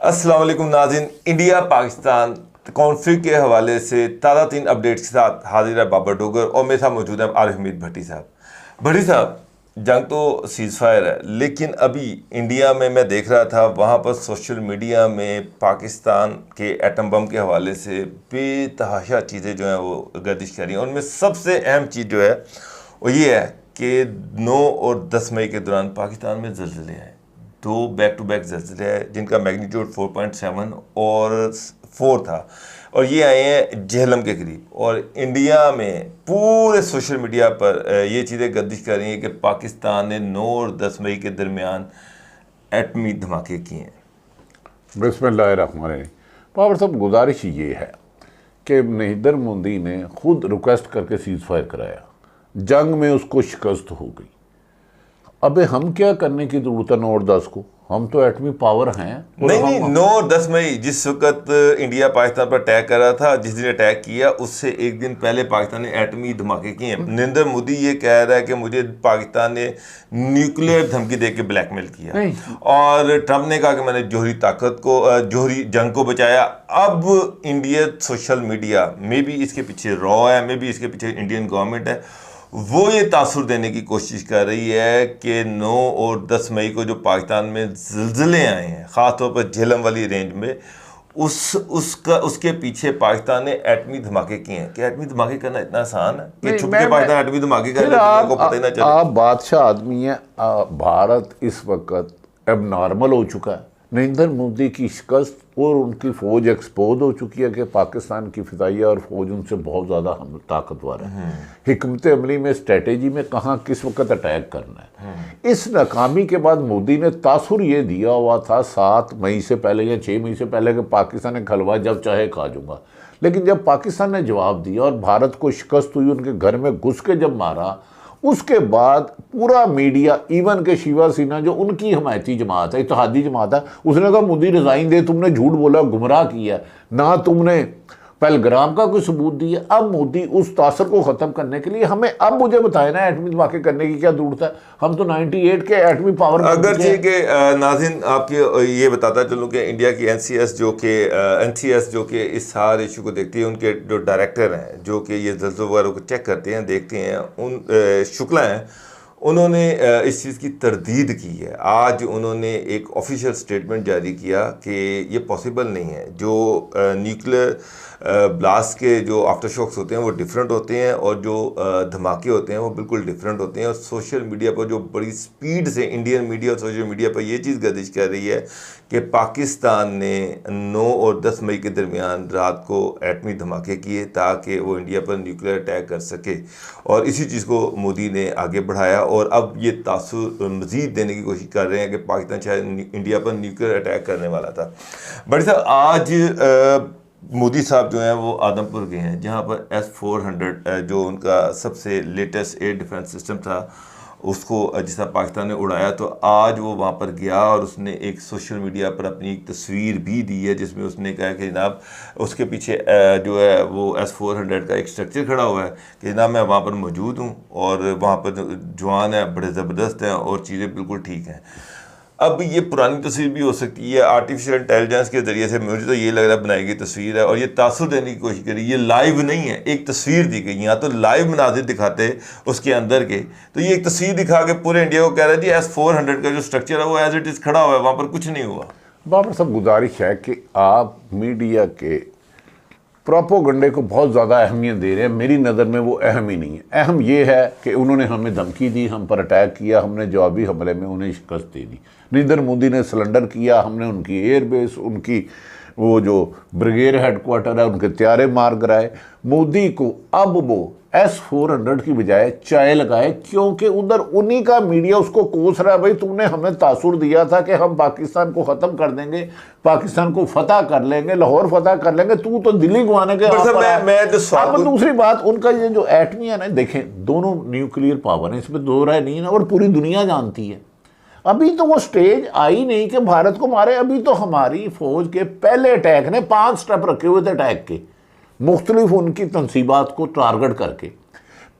अस्सलाम वालेकुम नाज़रीन, इंडिया पाकिस्तान कॉन्फ्लिक्ट के हवाले से ताज़ा 3 अपडेट्स के साथ हाजिर है बाबर डोगर और मेरे साथ मौजूद है आरिफ हमीद भट्टी साहब। भट्टी साहब, जंग तो सीज़ फायर है, लेकिन अभी इंडिया में मैं देख रहा था, वहाँ पर सोशल मीडिया में पाकिस्तान के एटम बम के हवाले से बेतहाशा चीज़ें जो हैं वो गर्दिश कर रही हैं। उनमें सबसे अहम चीज़ जो है वो ये है कि 9 और 10 मई के दौरान पाकिस्तान में ज़लज़ले आए, 2 बैक टू बैक ज़लज़ले हैं जिनका मैग्नीट्यूड 4.7 और 4 था, और ये आए हैं झेलम के करीब। और इंडिया में पूरे सोशल मीडिया पर ये चीज़ें गर्दिश कर रही हैं कि पाकिस्तान ने 9 और 10 मई के दरमियान एटमी धमाके किए हैं। बिस्मिल्लाहिर्रहमानिर्रहीम। बाबर साहब, गुजारिश ये है कि नरेंद्र मोदी ने खुद रिक्वेस्ट करके सीज़ फायर कराया, जंग में उसको शिकस्त हो गई। अबे हम क्या करने की जरूरत है 9 और 10 को? हम तो एटमी पावर हैं। नहीं, 9 और 10 मई जिस वक्त इंडिया पाकिस्तान पर अटैक कर रहा था, जिस दिन अटैक किया उससे एक दिन पहले पाकिस्तान ने एटमी धमाके किए हैं। नरेंद्र मोदी ये कह रहा है कि मुझे पाकिस्तान ने न्यूक्लियर धमकी दे के ब्लैकमेल किया, और ट्रंप ने कहा कि मैंने जोहरी ताकत को, जोहरी जंग को बचाया। अब इंडिया सोशल मीडिया में भी इसके पीछे रॉ है, में भी इसके पीछे इंडियन गवर्नमेंट है, वो ये तासुर देने की कोशिश कर रही है कि 9 और 10 मई को जो पाकिस्तान में ज़लज़ले आए हैं, ख़ासतौर पर झेलम वाली रेंज में, उसके पीछे पाकिस्तान ने एटमी धमाके किए हैं। कि एटमी धमाके करना इतना आसान है कि छुप के पाकिस्तान एटमी धमाके कर को पता ही ना चले। आप बादशाह आदमी हैं। भारत इस वक्त अब नॉर्मल हो चुका है। नरेंद्र मोदी की शिकस्त और उनकी फ़ौज एक्सपोज हो चुकी है कि पाकिस्तान की फ़िज़ाइया और फ़ौज उनसे बहुत ज़्यादा ताकतवर है। हिकमत अमली में, स्ट्रेटेजी में कहाँ किस वक्त अटैक करना है। इस नाकामी के बाद मोदी ने तासुर ये दिया हुआ था 7 मई से पहले या 6 मई से पहले कि पाकिस्तान ने खलवा जब चाहे खा जाऊँगा। लेकिन जब पाकिस्तान ने जवाब दिया और भारत को शिकस्त हुई, उनके घर में घुस के जब मारा, उसके बाद पूरा मीडिया, इवन के शिवा सिन्हा जो उनकी हमायती जमात है, इत्तेहादी जमात है, उसने कहा मोदी रिज़ाइन दे, तुमने झूठ बोला, गुमराह किया, ना तुमने पहलग्राम का कोई सबूत दिया। अब मोदी उस तासर को ख़त्म करने के लिए हमें, अब मुझे बताए ना एटमी धमाके करने की क्या ज़रूरत है? हम तो 98 के एटमी पावर। अगर ये कि नाज़रीन आपके ये बताता चलूँ कि इंडिया की एनसीएस जो कि इस सारे इशू को देखती है, उनके जो डायरेक्टर हैं जो कि ये ज़लज़ले वगैरह को चेक करते हैं, देखते हैं, उन शुक्ला हैं, उन्होंने इस चीज़ की तरदीद की है। आज उन्होंने एक ऑफिशियल स्टेटमेंट जारी किया कि ये पॉसिबल नहीं है। जो न्यूक्लियर ब्लास्ट के जो आफ्टर शॉक्स होते हैं वो डिफरेंट होते हैं, और जो धमाके होते हैं वो बिल्कुल डिफरेंट होते हैं। और सोशल मीडिया पर जो बड़ी स्पीड से इंडियन मीडिया और सोशल मीडिया पर ये चीज़ गर्दिश कर रही है कि पाकिस्तान ने 9 और 10 मई के दरमियान रात को एटमी धमाके किए ताकि वो इंडिया पर न्यूक्लियर अटैक कर सके, और इसी चीज़ को मोदी ने आगे बढ़ाया। और अब ये तासुर मज़ीद देने की कोशिश कर रहे हैं कि पाकिस्तान शायद इंडिया पर न्यूक्लियर अटैक करने वाला था। बट साहब, आज मोदी साहब जो हैं वो आदमपुर गए हैं, जहाँ पर S-400 जो उनका सबसे लेटेस्ट एयर डिफेंस सिस्टम था, उसको जिस तरह पाकिस्तान ने उड़ाया, तो आज वो वहाँ पर गया और उसने एक सोशल मीडिया पर अपनी एक तस्वीर भी दी है जिसमें उसने कहा कि जनाब उसके पीछे जो है वो S-400 का एक स्ट्रक्चर खड़ा हुआ है कि जनाब मैं वहाँ पर मौजूद हूँ, और वहाँ पर जवान है, बड़े ज़बरदस्त हैं, और चीज़ें बिल्कुल ठीक हैं। अब ये पुरानी तस्वीर भी हो सकती है, आर्टिफिशियल इंटेलिजेंस के ज़रिए से, मुझे तो ये लग रहा है बनाई गई तस्वीर है, और ये तासुर देने की कोशिश करी। ये लाइव नहीं है, एक तस्वीर दी गई। यहाँ तो लाइव मनाजिर दिखाते उसके अंदर के, तो ये एक तस्वीर दिखा के पूरे इंडिया को कह रहा है जी S-400 का जो स्ट्रक्चर है वो एज इट इज़ खड़ा हुआ है, वहाँ पर कुछ नहीं हुआ। बाबर साहब, गुजारिश है कि आप मीडिया के प्रोपोगंडे को बहुत ज़्यादा अहमियत दे रहे हैं। मेरी नज़र में वो अहम ही नहीं है। अहम ये है कि उन्होंने हमें धमकी दी, हम पर अटैक किया, हमने जवाबी हमले में उन्हें शिकस्त दे दी। नरेंद्र मोदी ने सरेंडर किया, हमने उनकी एयरबेस, उनकी वो जो ब्रिगेड हेडक्वार्टर है, उनके त्यारे मार गिराए। मोदी को अब वो S-400 की बजाय चाय लगाए, क्योंकि उधर उन्हीं का मीडिया उसको कोस रहा है, भाई तुमने हमें तासुर दिया था कि हम पाकिस्तान को ख़त्म कर देंगे, पाकिस्तान को फतह कर लेंगे, लाहौर फतह कर लेंगे, तू तो दिल्ली गंवाने के। अब दूसरी बात, उनका ये जो एटमी है ना, देखें दोनों न्यूक्लियर पावर है, इसमें दो राय नहीं है ना, और पूरी दुनिया जानती है। अभी तो वो स्टेज आई नहीं कि भारत को मारे। अभी तो हमारी फौज के पहले अटैक ने 5 स्टेप रखे हुए थे अटैक के, मुख्तलिफ उनकी तनसीबात को टारगेट करके।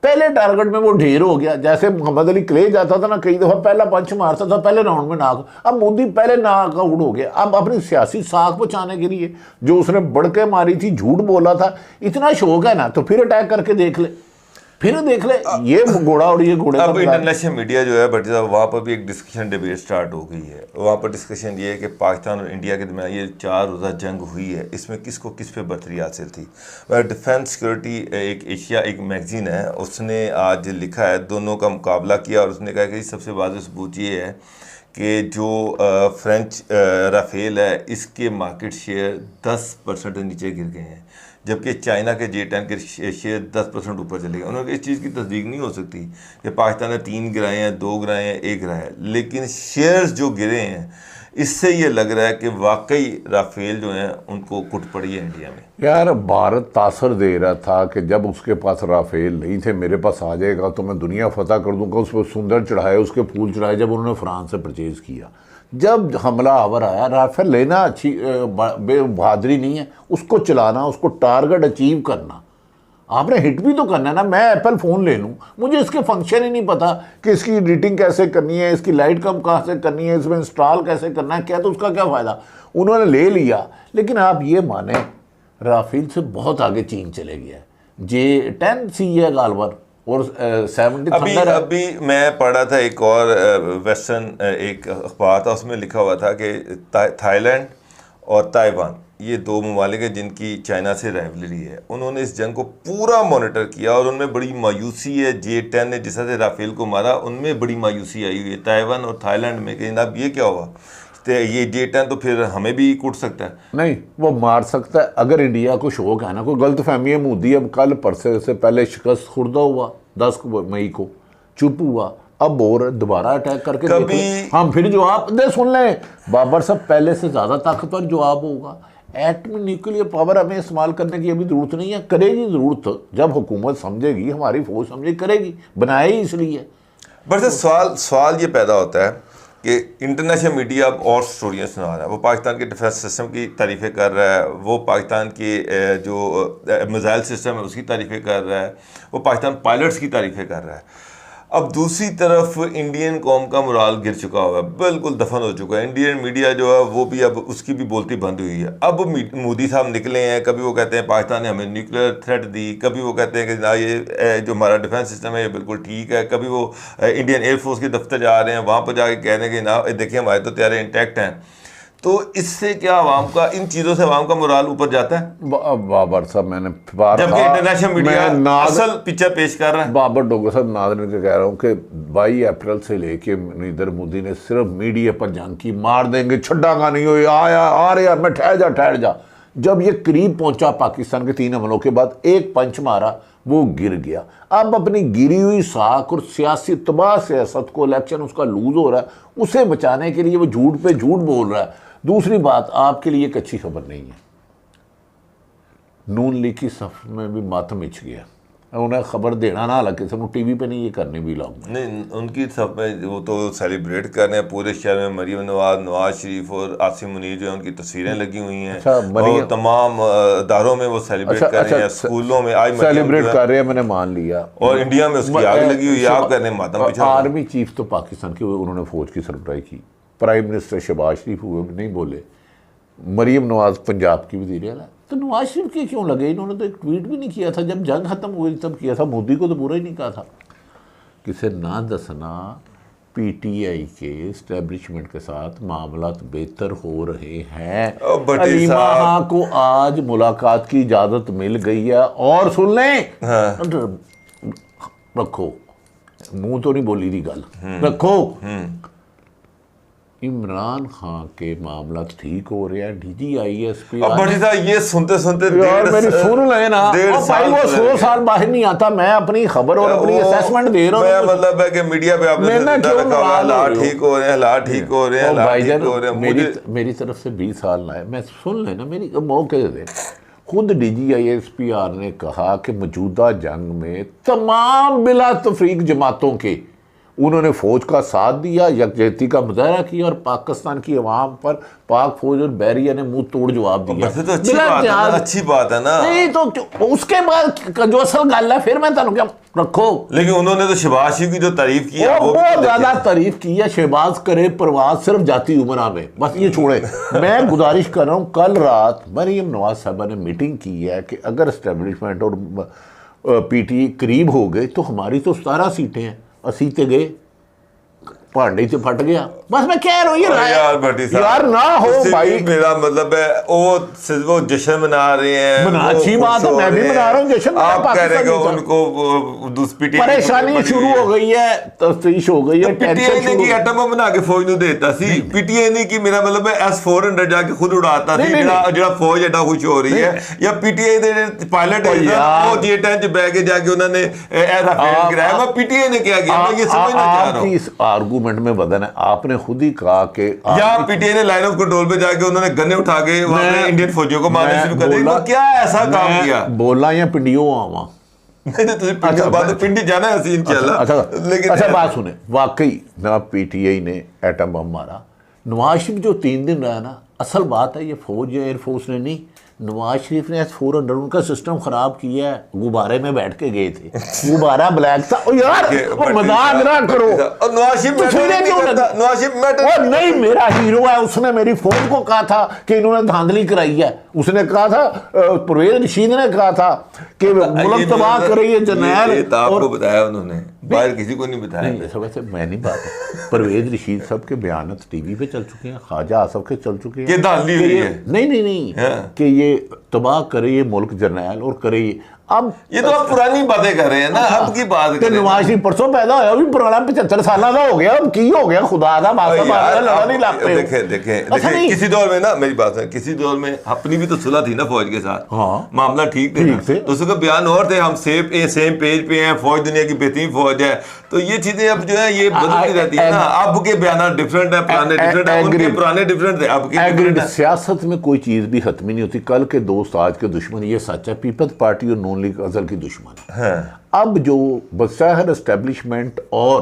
पहले टारगेट में वो ढेर हो गया। जैसे मोहम्मद अली क्ले जाता था ना, कई दफ़ा पहला पंच मारता था पहले राउंड में नाक, अब मोदी पहले नाक आउट हो गया। अब अपनी सियासी साख बचाने के लिए जो उसने बढ़ के मारी थी, झूठ बोला था, इतना शौक है ना तो फिर अटैक करके देख ले, फिर देख ले, ये घोड़ा और ये घोड़े। अब इंटरनेशनल मीडिया जो है भट्टी साहब, वहाँ पर भी एक डिस्कशन डिबेट स्टार्ट हो गई है। वहाँ पर डिस्कशन ये है कि पाकिस्तान और इंडिया के दरमियान ये 4 रोज़ा जंग हुई है, इसमें किसको किस पे बर्तरी हासिल थी। डिफेंस सिक्योरिटी एक एशिया एक मैगजीन है, उसने आज लिखा है, दोनों का मुकाबला किया और उसने कहा कि सबसे वाज़ेह सबूत ये है कि जो फ्रेंच राफेल है इसके मार्केट शेयर 10% नीचे गिर गए हैं, जबकि चाइना के J-10 के शेयर 10% ऊपर चले गए। उन्होंने इस चीज़ की तस्दीक नहीं हो सकती कि पाकिस्तान ने 3 गिराए हैं, 2 गिराए हैं, 1 गिराया है, लेकिन शेयर्स जो गिरे हैं इससे ये लग रहा है कि वाकई राफेल जो हैं उनको कुट पड़ी है इंडिया में। यार भारत तासर दे रहा था कि जब उसके पास राफेल नहीं थे, मेरे पास आ जाएगा तो मैं दुनिया फतह कर दूंगा, उस पर सुंदर चढ़ाए, उसके फूल चढ़ाए। जब उन्होंने फ्रांस से परचेज़ किया, जब हमला आवर आया, राफेल लेना अच्छी बहादुरी नहीं है, उसको चलाना, उसको टारगेट अचीव करना, आपने हिट भी तो करना है ना। मैं एप्पल फ़ोन ले लूँ, मुझे इसके फंक्शन ही नहीं पता कि इसकी एडिटिंग कैसे करनी है, इसकी लाइट कम कहाँ से करनी है, इसमें इंस्टॉल कैसे करना है, क्या, तो उसका क्या फ़ायदा। उन्होंने ले लिया, लेकिन आप ये माने राफेल से बहुत आगे चीन चले गया। J-10C है गालवर और 70 अभी मैं पढ़ा था एक और वेस्टर्न एक अखबार था, उसमें लिखा हुआ था कि थाईलैंड और ताइवान ये 2 ममालिक हैं जिनकी चाइना से राइवलरी है। उन्होंने इस जंग को पूरा मॉनिटर किया और उनमें बड़ी मायूसी है। J-10 ने जिस तरह से राफेल को मारा, उनमें बड़ी मायूसी आई हुई है ताइवान और थाईलैंड में कि जनाब ये क्या हुआ, तो ये J-10 तो फिर हमें भी कूट सकता है। नहीं, वो मार सकता है अगर इंडिया को शौक है ना। कोई गलत फहमी है, मोदी अब कल परसे से पहले शिकस्त खुर्दा हुआ 10 मई को, चुप हुआ, अब और दोबारा अटैक करके कभी हम फिर जवाब दे। सुन लें बाबर साहब, पहले से ज़्यादा ताकतवर जवाब होगा। एटमी न्यूक्लियर पावर हमें इस्तेमाल करने की अभी ज़रूरत नहीं है, करेगी ज़रूरत जब हुकूमत समझेगी, हमारी फौज समझे, करेगी, बनाए ही इसलिए। बट सवाल ये पैदा होता है कि इंटरनेशनल मीडिया अब और स्टोरियाँ सुना रहा है। वो पाकिस्तान के डिफेंस सिस्टम की तारीफ़ें कर रहा है, वो पाकिस्तान के जो मिसाइल सिस्टम है उसकी तारीफ़ें कर रहा है, वो पाकिस्तान पायलट्स की तारीफ़ें कर रहा है। अब दूसरी तरफ इंडियन कौम का मोराल गिर चुका हुआ है, बिल्कुल दफन हो चुका है। इंडियन मीडिया जो है वो भी अब उसकी भी बोलती बंद हुई है। अब मोदी साहब निकले हैं, कभी वो कहते हैं पाकिस्तान ने हमें न्यूक्लियर थ्रेट दी, कभी वो कहते हैं कि ना ये जो हमारा डिफेंस सिस्टम है ये बिल्कुल ठीक है, कभी वो इंडियन एयरफोर्स के दफ्तर जा रहे हैं, वहाँ पर जाके कह रहे हैं कि ना देखिए हमारे तो तैयारे इंटैक्ट हैं। तो इससे क्या आवाम का, इन चीज़ों से आवाम का मोराल ऊपर जाता है। बाबर साहब, मैंने जबकि इंटरनेशनल मीडिया असल पिक्चर पेश कर रहा है। बाबर डोगर साहब नाज़रीन के कह रहा हूँ कि 22 अप्रैल से लेके नरेंद्र मोदी ने सिर्फ मीडिया पर जंग की, मार देंगे, छड्डागा नहीं हो, आया आ रहे यार, मैं ठहर जा। जब ये करीब पहुंचा पाकिस्तान के 3 हमलों के बाद, एक पंच मारा, वो गिर गया। अब अपनी गिरी हुई साख और सियासी तबाह सियासत को, इलेक्शन उसका लूज हो रहा है, उसे बचाने के लिए वो झूठ पे झूठ बोल रहा है। दूसरी बात, आपके लिए एक अच्छी खबर नहीं है, नून लीग की सफ में भी मातम मिच गया। उन्हें खबर देना ना, हालांकि सब टीवी पे नहीं ये करने भी लोग नहीं, उनकी सब में वो तो सेलिब्रेट कर रहे हैं पूरे शहर में। मरीम नवाज, नवाज शरीफ और आसिम मुनीर जो है उनकी तस्वीरें लगी हुई हैं। अच्छा, और तमाम इदारों में वो सेलिब्रेट कर रहे हैं, स्कूलों में आज सेलिब्रेट कर रहे हैं, मैंने मान लिया। और इंडिया में उसकी आग लगी हुई है, आप कहते हैं मातम पिछड़ा। आर्मी चीफ तो पाकिस्तान की, उन्होंने फौज की सरबराही की, प्राइम मिनिस्टर शहबाज शरीफ हुए नहीं बोले, मरीम नवाज पंजाब की वज़ीर आला, तो नवाज शरीफ के क्यों लगे? इन्होंने तो एक ट्वीट भी नहीं किया था जब जंग खत्म हुई तब किया था, मोदी को तो बुरा ही नहीं कहा था। किसे ना दसना पीटीआई के इस्टेब्लिशमेंट के साथ मामला बेहतर हो रहे हैं। अलीमा को आज मुलाकात की इजाज़त मिल गई है। और सुन लें, रखो, मुंह तो नहीं बोली थी गल, रखो, इमरान खान के मामला ठीक हो रहे हैं। DGISP ये सुनते यार मेरी सुन ले ना, भाई वो 100 साल बाहर नहीं आता। मैं अपनी खबर और अपनी असेसमेंट दे रहा हूँ। मतलब है कि मीडिया पे आपने हालात ठीक हो रहे हैं, हालात ठीक हो रहे हैं, हालात ठीक हो रहे हैं। मेरी तरफ से 20 साल ना है, मैं सुन लेना, मेरी मौके दे। खुद DGISPR ने कहा कि मौजूदा जंग में तमाम बिला तफरीक जमातों के उन्होंने फौज का साथ दिया, यकजहती का मुजाहरा किया और पाकिस्तान की अवाम पर पाक फौज और बैरिया ने मुंह तोड़ जवाब दिया। तो अच्छी बात है ना, अच्छी बात है ना। नहीं तो उसके बाद जो असल गल है, फिर मैं तुम क्या रखो। लेकिन उन्होंने तो शहबाज शरीफ की जो तारीफ की वो बहुत ज्यादा तारीफ की है। शहबाज करे परवाज सिर्फ जाती उमरा में, बस ये छोड़े। मैं गुजारिश कर रहा हूँ, कल रात मरीम नवाज साहबा ने मीटिंग की है कि अगर एस्टेब्लिशमेंट और पीटीए करीब हो गए तो हमारी तो 17 सीटें हैं, असी ते गए भांडे से फट गया। बस मैं कह रहा हूँ यार भट्टी साहब, यार ना हो भाई। मेरा मतलब है वो जश्न मना रहे हैं, अच्छी बात है, मैं भी मना रहा हूँ जश्न। आप कह रहे हो उनको परेशानी शुरू हो गई है, तफ्तीश हो गई है। पीटीआई ने की एटम बम बना के फौज ਨੂੰ देता सी, पीटीआई ने की मेरा मतलब है S-400 जाके खुद उड़ाता सी, ਜਿਹੜਾ फौज एडा खुश हो रही है। या पीटीआई ਦੇ पायलट है वो J-10 ਚ बैठ के जाके उन्होंने राफेल गिराया। मैं पीटीआई ने क्या किया, मैं ये समझना चाह रहा हूँ। इस आर्गूमेंट में वजन है, आपने खुद ही कहा कि या पीटीआई ने लाइन ऑफ कंट्रोल पे जाके उन्होंने गन्ने उठा के वहां पे इंडियन फौजियों को मारना शुरू कर दिया। क्या ऐसा काम किया? बोला या पिंडियों आवा पिंडी जाना है इंशाल्लाह। लेकिन अच्छा बात सुने, वाकई ना पीटीआई ने एटम बम मारा। नवाज शरीफ जो 3 दिन रहा ना, असल बात है ये फौज या एयरफोर्स ने नहीं, नवाज शरीफ ने S-400 उनका सिस्टम खराब किया है। गुब्बारे में बैठ के गए थे, गुब्बारा ब्लैक था। ओ यार मजाक ना करो। नवाज शरीफ नहीं, मेरा हीरो है, उसने मेरी फौज को कहा था कि इन्होंने धांधली कराई है। उसने कहा था, परवेज रशीद ने कहा था कि मुल्क तबाह कर रही है जर्नैल। आपको बताया उन्होंने, बाहर किसी को नहीं बताया। वैसे मैं नहीं बात, परवेज रशीद साहब के बयान टीवी पे चल चुके हैं, ख्वाजा आसफ के चल चुके हैं। नहीं कि ये तबाह करे ये मुल्क जर्नैल और करे ये। अब ये तो आप पुरानी बातें कर रहे हैं ना, अब की बात कर रहे हैं। नवाज शरीफ परसों पैदा होया, भी पुराना 75 साल का हो गया। अब की हो गया, खुदा दा लड़ा नहीं लग पे। देखें किसी दौर में ना, मेरी बात है, किसी दौर में अपनी भी तो सुलह थी ना फौज के साथ। हाँ, मामला ठीक थे तो उसका बयान और थे, हम सेम पेज पे हैं, फौज दुनिया की बेहतरीन फौज है। तो ये चीजें अब जो है ये बदलती रहती है ना। अब के बयान डिफरेंट है, पुराने डिफरेंट है, उनके पुराने डिफरेंट थे, अब के। सियासत में कोई चीज भी खत्म नहीं होती। कल के दोस्त आज के दुश्मन, ये सच है। पीपल्स पार्टी और नून लीग अजल की दुश्मन है। अब जो बसाहर एस्टेब्लिशमेंट और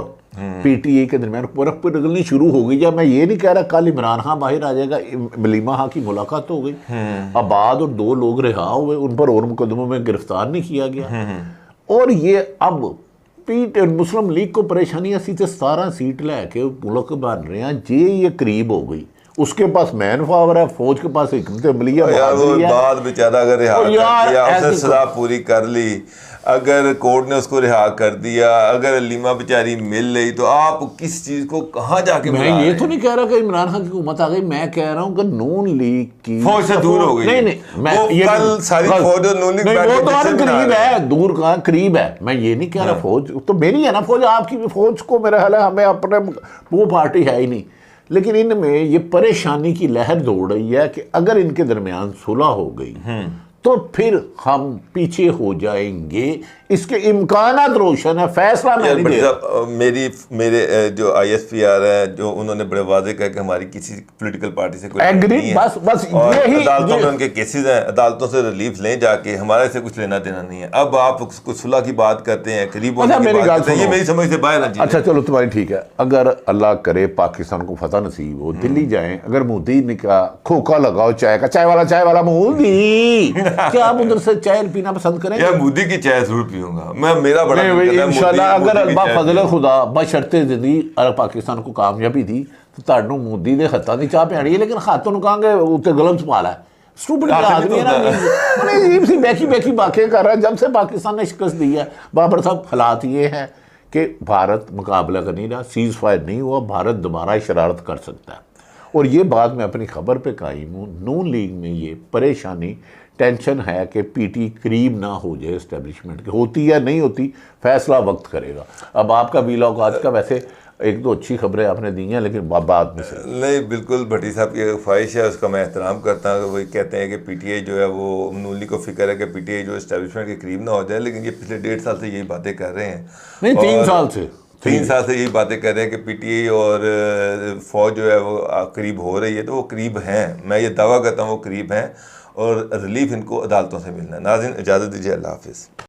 पीटीए के दरमियान बर्फ पर निकलनी शुरू हो गई है। मैं ये नहीं कह रहा कल इमरान खान बाहर आ जाएगा, मलीमा खां की मुलाकात हो गई, आबाद और 2 लोग रिहा हुए, उन पर और मुकदमों में गिरफ्तार नहीं किया गया। और ये अब मुस्लिम लीग को परेशानी असी तो 17 सीट लैके मुल्क बन रहे हैं। जे ये करीब हो गई, उसके पास मैन पावर है, फौज के पास हिकमत अमलिया बाद बेचारा अगर रिहा कर दिया, उसने सजा पूरी कर ली, अगर कोर्ट ने उसको रिहा कर दिया, अगर लीमा बेचारी मिल गई, तो आप किस चीज को कहाँ जाके मैं ये तो नहीं कह रहा कि इमरान खान की हुकूमत आ गई। मैं कह रहा हूँ कि नून लीग की फौज से दूर हो गई। नहीं मैं ये कल सारी फौज और नून लीग वो तो करीब है, दूर का करीब है। मैं ये नहीं कह रहा, फौज तो मेरी है ना, फौज आपकी फौज को मेरा ख्याल है हमें अपने वो पार्टी है ही नहीं। लेकिन इनमें ये परेशानी की लहर दौड़ रही है कि अगर इनके दरमियान सुलह हो गई तो फिर हम पीछे हो जाएंगे। इसके इम्कानात रोशन है, फैसला मेरे जो ISPR है, जो उन्होंने बड़े वादे कहा कि हमारी किसी पॉलिटिकल पार्टी से कोई नहीं है, बस यही अदालतों में उनके केसेस हैं, अदालतों से रिलीफ लें जाके, हमारे से कुछ लेना देना नहीं है। अब आप कुछ सुलह की बात करते हैं, करीब होने की बात करते हैं, ये मेरी समझ से बाहर है। अच्छा चलो तुम्हारी ठीक है, अगर अल्लाह करे पाकिस्तान को फतह नसीब हो, दिल्ली जाए, अगर मोदी ने कहा खोखा लगाओ चाय का, चाय वाला मोदी क्या आप उधर से चाय पीना पसंद करेंगे? यार मोदी की चाय जरूर पीऊंगा मैं, मेरा बड़ा इंशाल्लाह। अगर अल्लाह फजल खुदा बशर्ते दी अगर पाकिस्तान को कामयाबी दी तो ਤੁਹਾਨੂੰ मोदी ਦੇ ਹੱਥਾਂ ਦੀ ਚਾਹ ਪਿਆਣੀ ਹੈ, लेकिन खातों ਨੂੰ कहांगे ਉੱਤੇ ਗਲਵਸ ਪਾ ਲੈ। स्टूपिड आदमी है ना, अजीब सी बैकी बातें कर रहा है। जब से पाकिस्तान ने शिकस्त दी है बाबर साहब, हालात ये है कि भारत मुकाबला कर नहीं रहा, सीज फायर नहीं हुआ, भारत दोबारा शरारत कर सकता है। और ये बात मैं अपनी खबर पे कायम हूँ। नून लीग में ये परेशानी टेंशन है कि पीटी करीब ना हो जाए एस्टेब्लिशमेंट की। होती या नहीं होती फैसला वक्त करेगा। अब आपका वीलॉग आज का वैसे एक दो अच्छी खबरें आपने दी हैं, लेकिन बाद में से नहीं, बिल्कुल भट्टी साहब की ख्वाहिश है, उसका मैं एहतराम करता हूँ। वही कहते हैं कि पीटीआई जो है वो नून लीग को फिक्र है कि पीटीआई जो एस्टेब्लिशमेंट के करीब ना हो जाए, लेकिन ये पिछले 1.5 साल से यही बातें कर रहे हैं। नहीं, 3 साल से 3 साल से यही बातें कर रहे हैं कि पीटीआई और फौज जो है वो करीब हो रही है, तो वो करीब हैं। मैं ये दावा करता हूँ वो करीब हैं और रिलीफ इनको अदालतों से मिलना है। नाज़रीन इजाज़त दीजिए, अल्लाह हाफिज़।